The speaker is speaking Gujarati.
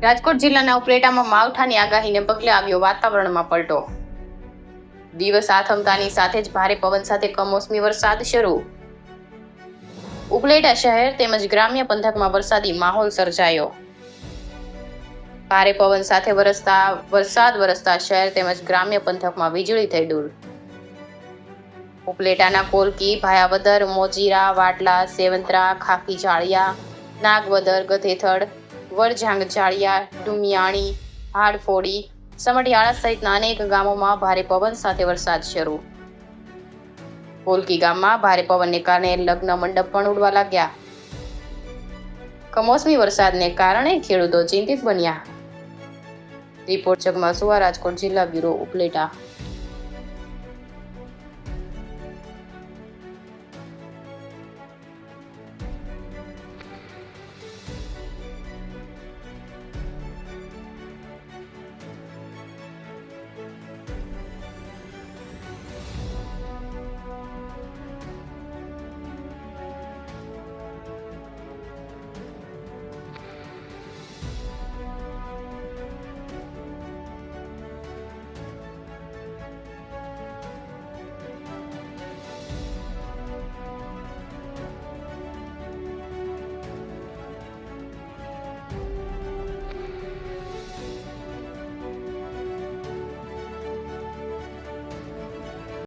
રાજકોટ જિલ્લાના ઉપલેટામાં માવઠાની આગાહીને પગલે આવ્યો વાતાવરણમાં પલટો। દિવસ આથમતાની સાથે જ ભારે પવન સાથે કમોસમી વરસાદ શરૂ। ઉપલેટા શહેર તેમજ ગ્રામ્ય પંથકમાં વરસાદી માહોલ સર્જાયો। ભારે પવન સાથે વરસાદ વરસતા શહેર તેમજ ગ્રામ્ય પંથકમાં વીજળી થઈ દૂર। ઉપલેટાના કોલકી, ભાયાવદર, મોજીરા, વાટલા, સેવંતરા, ખાખી જાળિયા, નાગવદર, ગધેથડ, વરજાંગ જાળિયા, ડુમિયાણી, હાડફોડી, સમઢિયાળા સહિતના અનેક ગામોમાં ભારે પવન સાથે વરસાદ શરૂ। કોલકી ગામમાં ભારે પવનને કારણે લગ્ન મંડપ પણ ઉડવા લાગ્યા। કમોસમી વરસાદને કારણે ખેડૂતો ચિંતિત બન્યા। રિપોર્ટ જગમાસુવા, રાજકોટ જિલ્લા બ્યુરો, ઉપલેટા।